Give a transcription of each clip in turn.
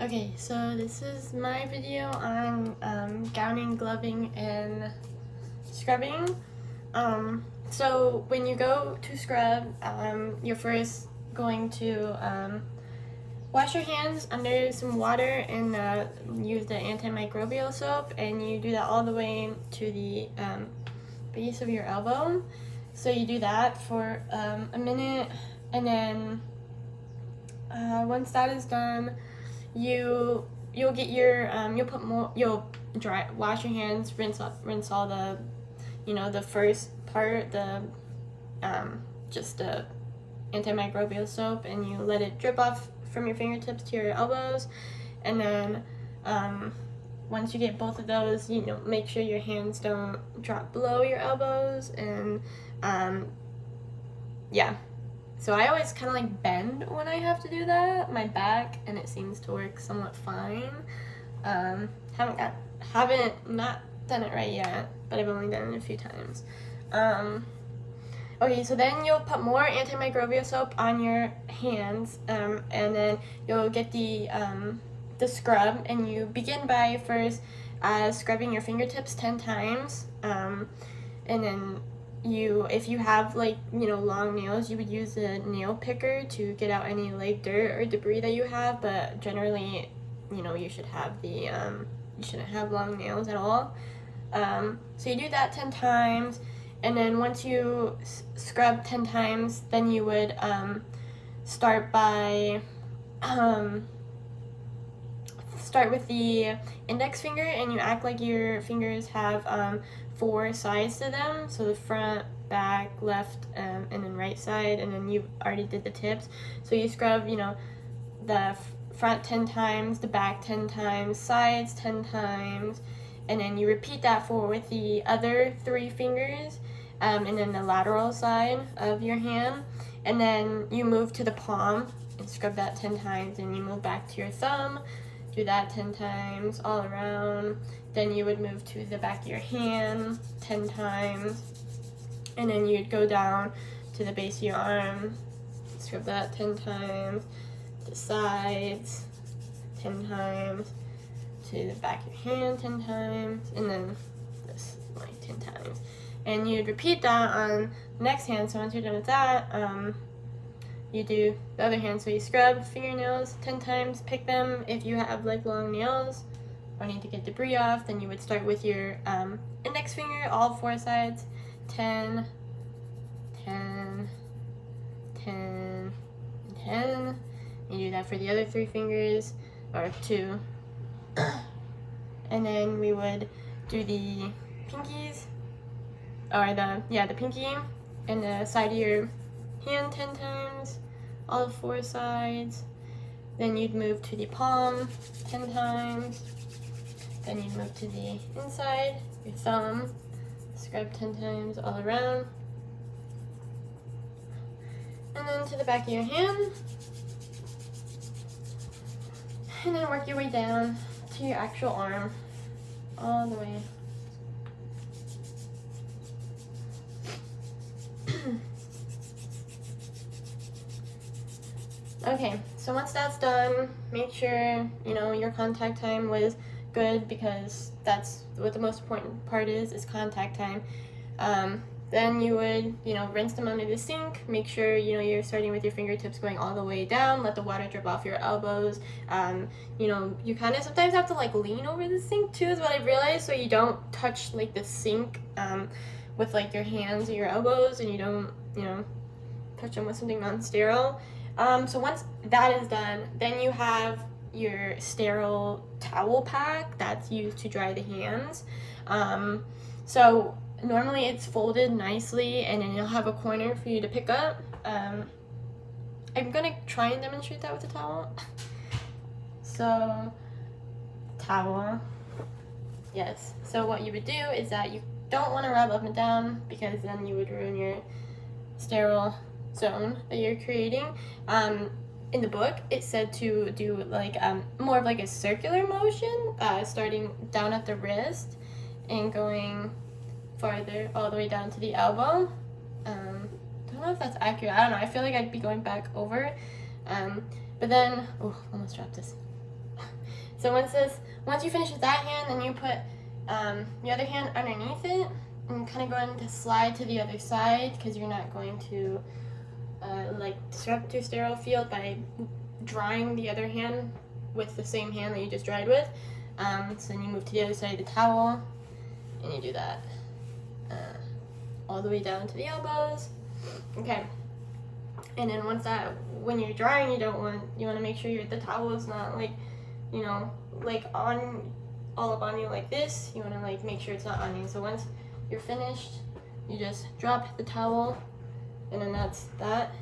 Okay, so this is my video on gowning, gloving, and scrubbing. So when you go to scrub, you're first going to wash your hands under some water and use the antimicrobial soap, and you do that all the way to the base of your elbow. So you do that for a minute, and then once that is done, you'll get your you'll wash your hands, rinse all the the first part, the just the antimicrobial soap, and you let it drip off from your fingertips to your elbows, and then once you get both of those, make sure your hands don't drop below your elbows, and yeah. So I always kind of like bend when I have to do that, my back, and it seems to work somewhat fine. Haven't not done it right yet, but I've only done it a few times. Okay, so then you'll put more antimicrobial soap on your hands, and then you'll get the scrub, and you begin by first scrubbing your fingertips 10 times, and then if you have long nails, you would use a nail picker to get out any dirt or debris that you have, but generally you should have the you shouldn't have long nails at all. So you do that 10 times, and then once you scrub 10 times, then you would start with the index finger, and you act like your fingers have 4 sides to them, so the front, back, left, and then right side, and then you already did the tips. So you scrub the front 10 times, the back 10 times, sides 10 times, and then you repeat that with the other 3 fingers, and then the lateral side of your hand, and then you move to the palm and scrub that 10 times, and you move back to your thumb, do that 10 times all around. Then you would move to the back of your hand 10 times, and then you'd go down to the base of your arm, scrub that 10 times, the sides 10 times, to the back of your hand 10 times, and then this 10 times. And you'd repeat that on the next hand. So once you're done with that, you do the other hand. So you scrub fingernails 10 times, pick them if you have long nails or need to get debris off. Then you would start with your index finger, all 4 sides, 10, 10, 10, 10. You do that for the other 3 fingers, or 2. And then we would do the pinkies, or the pinky and the side of your hand 10 times, all 4 sides. Then you'd move to the palm 10 times. Then you'd move to the inside, your thumb, scrub 10 times all around. And then to the back of your hand. And then work your way down to your actual arm, all the way. Okay, so once that's done, make sure your contact time was good, because that's what the most important part is contact time. Then you would rinse them under the sink. Make sure you're starting with your fingertips going all the way down. Let the water drip off your elbows. You kind of sometimes have to lean over the sink too, is what I realized, so you don't touch the sink with your hands or your elbows, and you don't touch them with something non-sterile. So once that is done, then you have your sterile towel pack that's used to dry the hands. So normally it's folded nicely, and then you'll have a corner for you to pick up. I'm gonna try and demonstrate that with a towel. So, towel. Yes. So what you would do is that you don't want to rub up and down, because then you would ruin your sterile zone that you're creating. In the book, it said to do more of a circular motion, starting down at the wrist and going farther all the way down to the elbow. Don't know if that's accurate. I don't know. I feel like I'd be going back over. But then, almost dropped this. So once you finish with that hand, then you put the other hand underneath it and kind of going to slide to the other side, because you're not going to like disrupt your sterile field by drying the other hand with the same hand that you just dried with. So then you move to the other side of the towel and you do that all the way down to the elbows. Okay. And then when you're drying, you want to make sure the towel is not like, like on all up on you like this. You want to like make sure it's not on you. So once you're finished, you just drop the towel, and then that's that.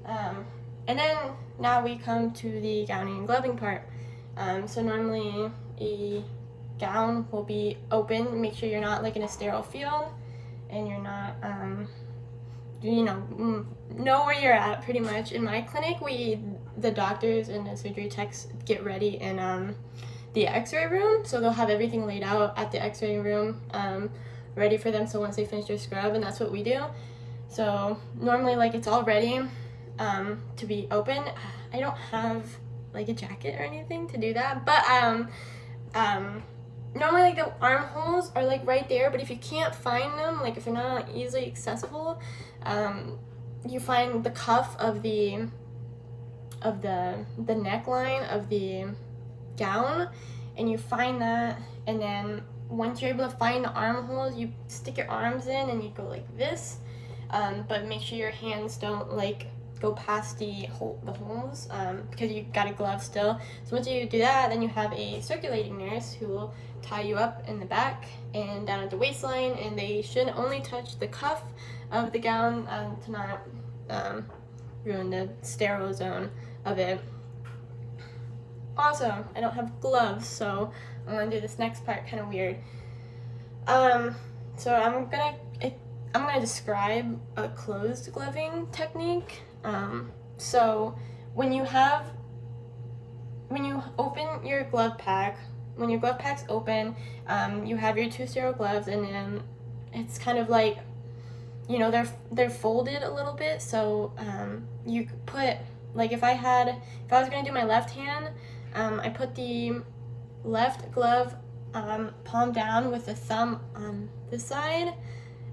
And then now we come to the gowning and gloving part. So normally a gown will be open. Make sure you're not like in a sterile field, and you're not know where you're at pretty much. In my clinic, the doctors and the surgery techs get ready in the x-ray room, so they'll have everything laid out at the x-ray room ready for them, so once they finish their scrub, and that's what we do. So normally like it's all ready to be open. I don't have like a jacket or anything to do that, but normally like the armholes are like right there, but if you can't find them, like if they're not easily accessible, you find the cuff of the neckline of the gown, and you find that, and then once you're able to find the armholes, you stick your arms in and you go like this, but make sure your hands don't like go past the holes, because you got a glove still. So once you do that, then you have a circulating nurse who will tie you up in the back and down at the waistline, and they should only touch the cuff of the gown to not ruin the sterile zone of it. Also, I don't have gloves, so I'm gonna do this next part kind of weird. So I'm gonna describe a closed gloving technique. So when you open your glove pack, when your glove pack's open, you have your two sterile gloves, and then it's kind of like, they're folded a little bit. So you put, like if I was gonna do my left hand, I put the left glove palm down with the thumb on this side,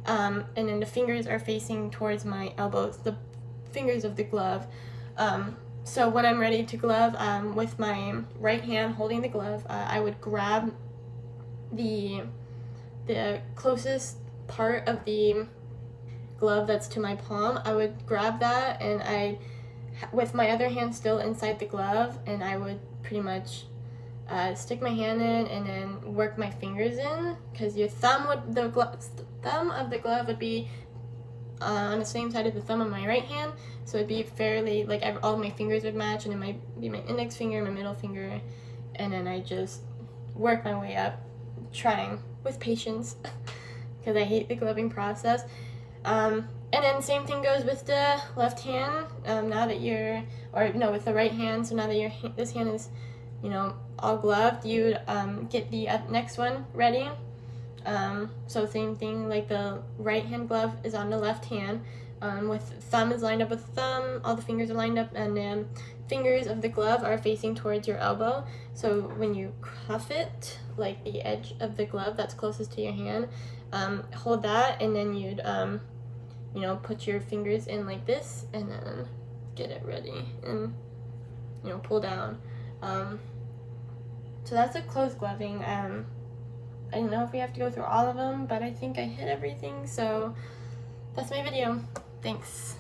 and then the fingers are facing towards my elbows, the fingers of the glove. So when I'm ready to glove, with my right hand holding the glove, I would grab the closest part of the glove that's to my palm. I would grab that, and with my other hand still inside the glove, and I would pretty much stick my hand in and then work my fingers in, because the thumb of the glove would be on the same side of the thumb of my right hand, so it'd be fairly like all my fingers would match, and it might be my index finger, my middle finger, and then I just work my way up, trying with patience because I hate the gloving process. And then same thing goes with the left hand. With the right hand. So now that this hand is, all gloved, you get the next one ready. So same thing, like the right hand glove is on the left hand, with thumb is lined up with thumb, all the fingers are lined up, and then fingers of the glove are facing towards your elbow. So when you cuff it, like the edge of the glove that's closest to your hand, hold that, and then you'd put your fingers in like this, and then get it ready, and pull down. So that's a closed gloving. I don't know if we have to go through all of them, but I think I hit everything, so that's my video. Thanks.